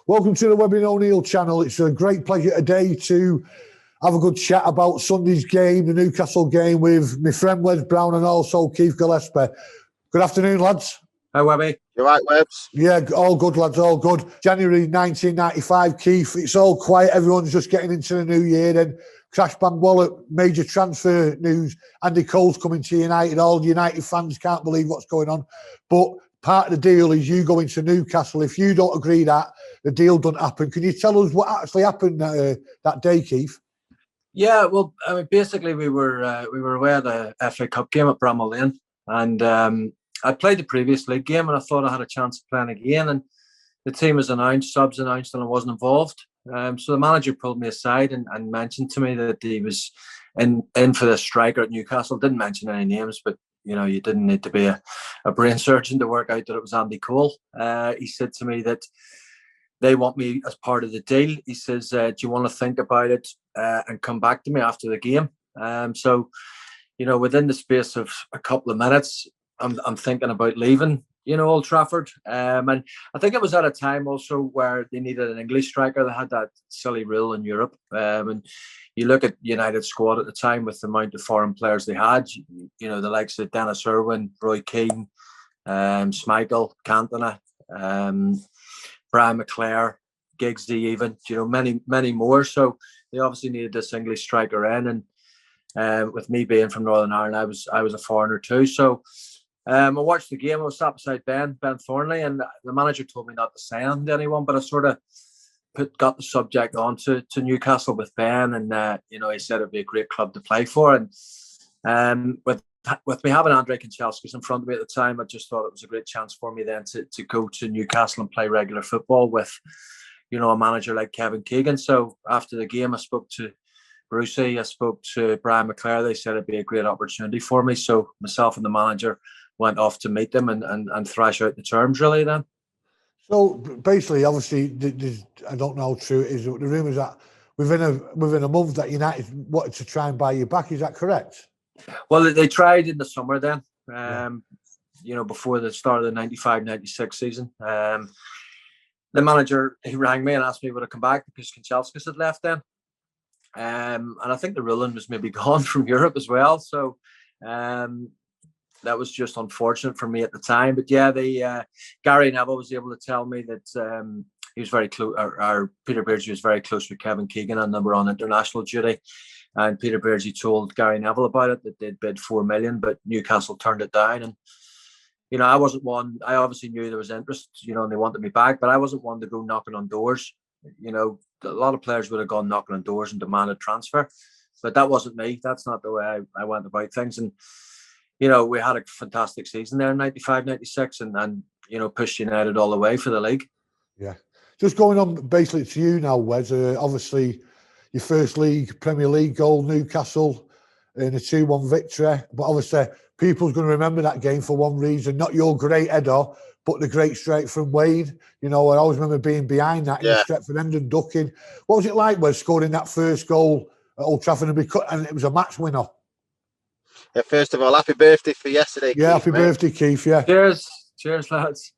Welcome to the Webby O'Neill channel. It's a great pleasure today to have a good chat about Sunday's game, the Newcastle game, with my friend Wes Brown and also Keith Gillespie. Good afternoon, lads. Hi, Webby. You right, Webbs? Yeah, all good, lads, all good. January 1995, Keith, it's all quiet. Everyone's just getting into the new year. Then crash bang wallet, major transfer news. Andy Cole's coming to United. All United fans can't believe what's going on. But part of the deal is you going to Newcastle. If you don't agree that the deal doesn't happen, can you tell us what actually happened that day, Keith? Yeah, well, I mean, basically we were away at the FA Cup game at Bramall Lane, and I played the previous league game, and I thought I had a chance of playing again. And the team was announced, subs announced, and I wasn't involved. So the manager pulled me aside and mentioned to me that he was in for the striker at Newcastle. Didn't mention any names, but you know, you didn't need to be a brain surgeon to work out that it was Andy Cole. He said to me that they want me as part of the deal. He says, do you want to think about it and come back to me after the game? So, you know, within the space of a couple of minutes, I'm thinking about leaving, you know, Old Trafford. And I think it was at a time also where they needed an English striker. They had that silly rule in Europe. And you look at United squad at the time with the amount of foreign players they had, you know, the likes of Dennis Irwin, Roy Keane, Schmeichel, Cantona, Brian McClare, Giggsy even, you know, many more. So they obviously needed this English striker in. And with me being from Northern Ireland, I was a foreigner too. So I watched the game. I was sat beside Ben Thornley, and the manager told me not to sign to anyone, but I sort of got the subject on to Newcastle with Ben, and you know, he said it'd be a great club to play for. And with me having Andre Kanchelskis in front of me at the time, I just thought it was a great chance for me then to go to Newcastle and play regular football with, you know, a manager like Kevin Keegan. So after the game, I spoke to Brucey, I spoke to Brian McClare. They said it'd be a great opportunity for me. So myself and the manager went off to meet them and thrash out the terms really then. So basically, obviously, I don't know how true it is. The rumours that within a month that United wanted to try and buy you back. Is that correct? Well, they tried in the summer then, you know, before the start of the 95-96 season. The manager, he rang me and asked me would I come back because Kanchelskis had left then. And I think the ruling was maybe gone from Europe as well. So that was just unfortunate for me at the time. But yeah, Gary Neville was able to tell me that he was very close, or Peter Beardsley was very close with Kevin Keegan, and they were on international duty. And Peter Beardsley told Gary Neville about it, that they'd bid $4 million, but Newcastle turned it down. And, you know, I wasn't one, I obviously knew there was interest, you know, and they wanted me back, but I wasn't one to go knocking on doors. You know, a lot of players would have gone knocking on doors and demanded transfer, but that wasn't me. That's not the way I went about things. And, you know, we had a fantastic season there in 95-96 and, you know, pushed United all the way for the league. Yeah. Just going on basically to you now, Wes, obviously your first league, Premier League goal, Newcastle in a 2-1 victory. But obviously people's going to remember that game for one reason, not your great header, but the great straight from Wade. You know, I always remember being behind that in the Stretford end and ducking. What was it like when scoring that first goal at Old Trafford and it was a match winner? Yeah, first of all, happy birthday for yesterday, yeah, Keith, happy birthday, Keith, yeah. Cheers, lads.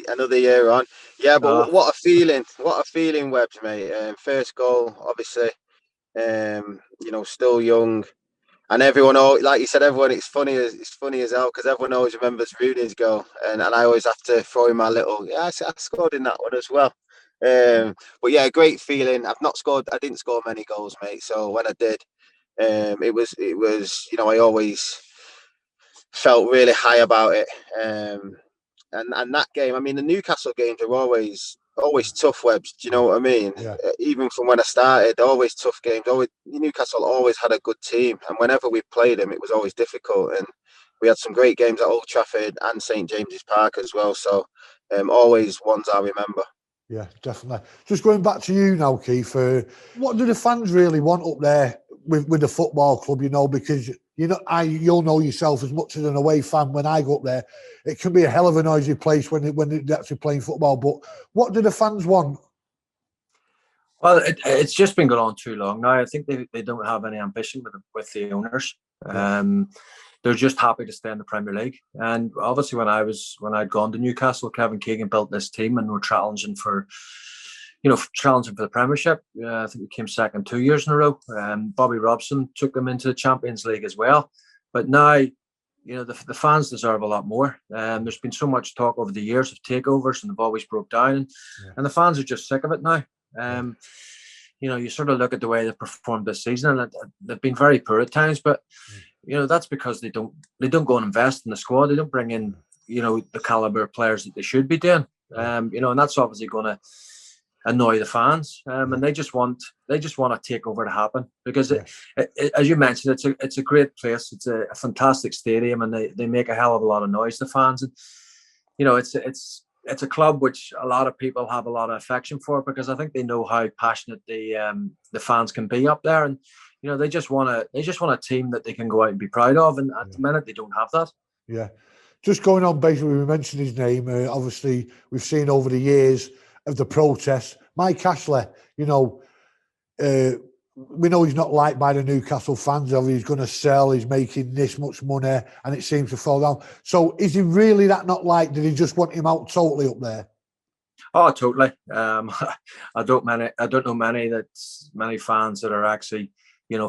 Another year on. Yeah, but what a feeling, Webbs, mate. First goal, obviously, you know, still young. And everyone, like you said, it's funny as hell because everyone always remembers Rooney's goal, and I always have to throw in my little. Yeah, I scored in that one as well. But yeah, great feeling. I didn't score many goals, mate. So when I did, it was. You know, I always felt really high about it. And that game, I mean, the Newcastle games are always tough, Webbs. Do you know what I mean? Yeah. Even from when I started, always tough games. Newcastle always had a good team, and whenever we played them, it was always difficult. And we had some great games at Old Trafford and St James's Park as well. So, always ones I remember. Yeah, definitely. Just going back to you now, Keith. What do the fans really want up there with the football club? You know, because you'll know yourself as much as an away fan. When I go up there, it can be a hell of a noisy place when they're actually playing football. But what do the fans want? Well, it's just been going on too long now. I think they don't have any ambition with the owners. They're just happy to stay in the Premier League. And obviously, when I'd gone to Newcastle, Kevin Keegan built this team, and we're challenging for challenging for the Premiership. I think we came second 2 years in a row. Bobby Robson took them into the Champions League as well. But now, the fans deserve a lot more. There's been so much talk over the years of takeovers, and they've always broke down. And the fans are just sick of it now. You sort of look at the way they've performed this season, and they've been very poor at times. But that's because they don't go and invest in the squad. They don't bring in the caliber of players that they should be doing. And that's obviously going to annoy the fans, and they just want a takeover to happen, because as you mentioned, it's a great place. It's a fantastic stadium, and they make a hell of a lot of noise, the fans. And it's a club which a lot of people have a lot of affection for, because I think they know how passionate the fans can be up there, and they just want a team that they can go out and be proud of, and at the minute they don't have that. Yeah, just going on, basically, we mentioned his name. Obviously, we've seen over the years of the protests. Mike Ashley, we know he's not liked by the Newcastle fans. He's going to sell, he's making this much money, and it seems to fall down. So is he really that not liked? Did he just want him out totally up there? Oh, totally. I don't know many fans that are actually,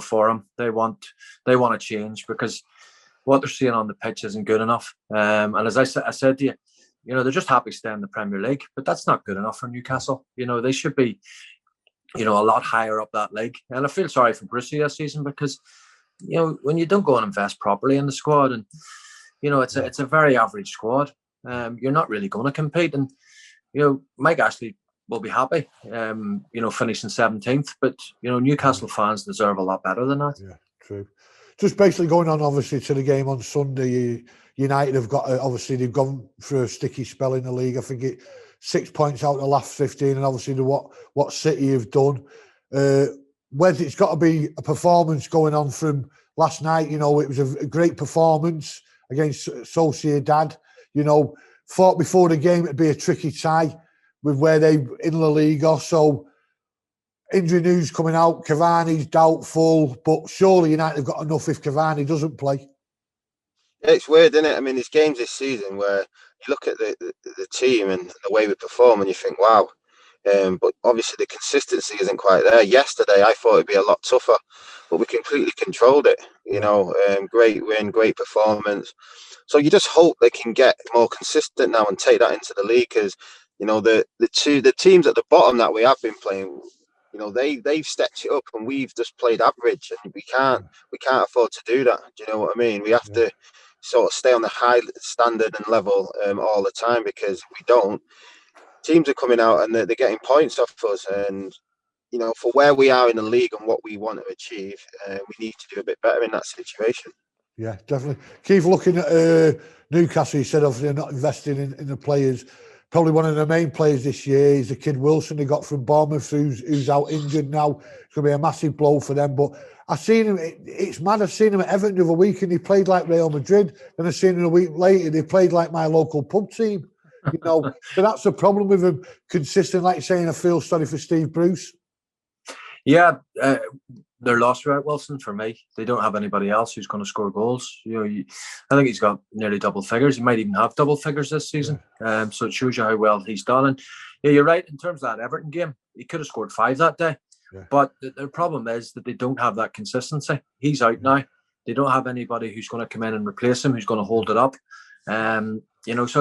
for him. They want to change, because what they're seeing on the pitch isn't good enough. And as I said to you, they're just happy to stay in the Premier League, but that's not good enough for Newcastle. They should be, a lot higher up that league. And I feel sorry for Brucey this season, because, when you don't go and invest properly in the squad, and, it's a very average squad, you're not really going to compete. And, Mike Ashley will be happy, finishing 17th, but, Newcastle fans deserve a lot better than that. Yeah, true. Just basically going on, obviously, to the game on Sunday, United have got, obviously, they've gone through a sticky spell in the league. I think 6 points out of the last 15, and obviously what City have done. Wes, it's got to be a performance going on from last night. It was a great performance against Sociedad. Thought before the game it'd be a tricky tie with where they in La Liga. So injury news coming out, Cavani's doubtful, but surely United have got enough if Cavani doesn't play. Yeah, it's weird, isn't it? I mean, there's games this season where you look at the team and the way we perform, and you think, wow. But obviously the consistency isn't quite there. Yesterday, I thought it'd be a lot tougher, but we completely controlled it. Great win, great performance. So you just hope they can get more consistent now and take that into the league, because the teams at the bottom that we have been playing, they've stepped it up, and we've just played average, and we can't afford to do that. Do you know what I mean? We have to sort of stay on the high standard and level all the time, because if we don't, teams are coming out and they're getting points off us. And for where we are in the league and what we want to achieve, we need to do a bit better in that situation. Yeah, definitely. Keith, looking at Newcastle, you said obviously they're not investing in the players. Probably one of the main players this year is the kid Wilson they got from Bournemouth, who's out injured now. It's going to be a massive blow for them. But I've seen him, it's mad, I've seen him at Everton the other week, and he played like Real Madrid. Then I've seen him a week later, they played like my local pub team. So that's the problem with him, consistent, like you're saying. I feel sorry for Steve Bruce. Yeah, they're lost without Wilson for me. They don't have anybody else who's going to score goals. I think he's got nearly double figures. He might even have double figures this season. So it shows you how well he's done. And yeah, you're right. In terms of that Everton game, he could have scored 5 that day. Yeah. But the problem is that they don't have that consistency. He's out now. They don't have anybody who's going to come in and replace him, who's going to hold it up. So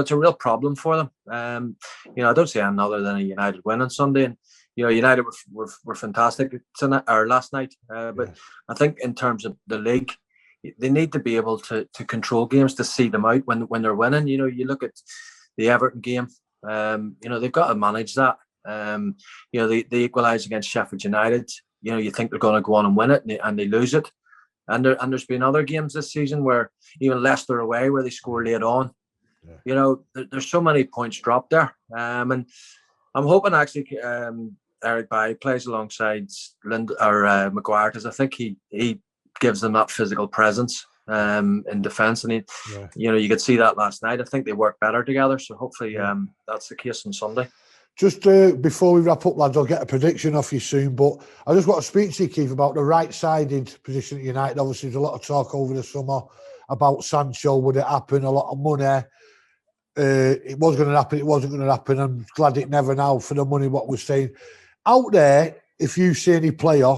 it's a real problem for them. I don't see anything other than a United win on Sunday. And United were fantastic tonight or last night. But I think in terms of the league, they need to be able to control games, to see them out when they're winning. You look at the Everton game. They've got to manage that. They equalise against Sheffield United. You think they're going to go on and win it, and they lose it. And there's been other games this season where even Leicester away, where they score late on. There's so many points dropped there. And I'm hoping actually Eric Bailly plays alongside Maguire, because I think he gives them that physical presence in defence. And you could see that last night. I think they work better together. So hopefully that's the case on Sunday. Just before we wrap up, lads, I'll get a prediction off you soon. But I just want to speak to you, Keith, about the right-sided position at United. Obviously, there's a lot of talk over the summer about Sancho. Would it happen? A lot of money. it was going to happen, it wasn't going to happen. I'm glad it never now for the money, what we're saying. Out there, if you see any player,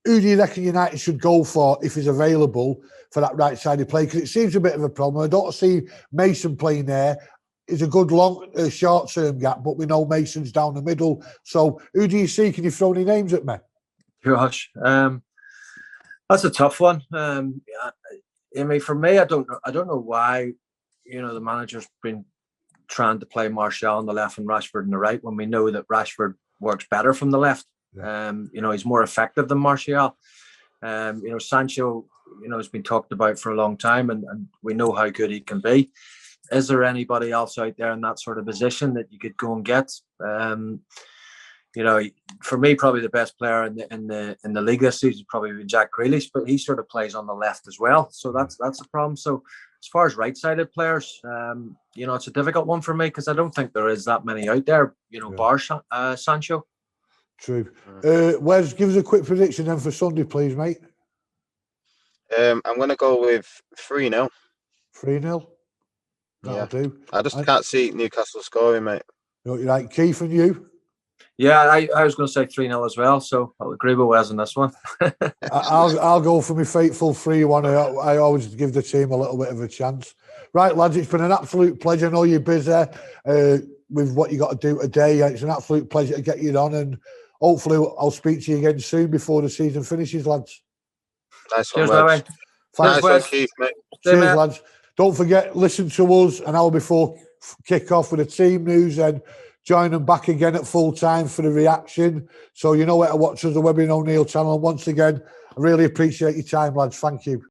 who do you reckon United should go for if he's available for that right-sided play? Because it seems a bit of a problem. I don't see Mason playing there. It's a good short-term gap, but we know Mason's down the middle. So who do you see? Can you throw any names at me? Gosh, that's a tough one. I mean, for me, I don't know why, the manager's been trying to play Martial on the left and Rashford on the right when we know that Rashford works better from the left. Yeah. He's more effective than Martial. Sancho, has been talked about for a long time, and we know how good he can be. Is there anybody else out there in that sort of position that you could go and get? For me, probably the best player in the league this season probably been Jack Grealish, but he sort of plays on the left as well, so that's a problem. So as far as right-sided players, it's a difficult one for me because I don't think there is that many out there. Bar Sancho. True. Wes, give us a quick prediction then for Sunday, please, mate. I'm going to go with 3-0. 3-0? That'll do. I just can't see Newcastle scoring, mate. You're right. Keith, and you? Yeah, I was going to say 3-0 as well, so I'll agree with Wes on this one. I'll go for my fateful 3-1. I always give the team a little bit of a chance. Right, lads, it's been an absolute pleasure. I know you're busy with what you got to do today. It's an absolute pleasure to get you on, and hopefully I'll speak to you again soon before the season finishes, lads. Nice one, Wes. Nice one, Keith, mate. Cheers, lads. Don't forget, listen to us an hour before kick-off with the team news, and join them back again at full time for the reaction. So you know where to watch us, the Webby O'Neill channel. And once again, I really appreciate your time, lads. Thank you.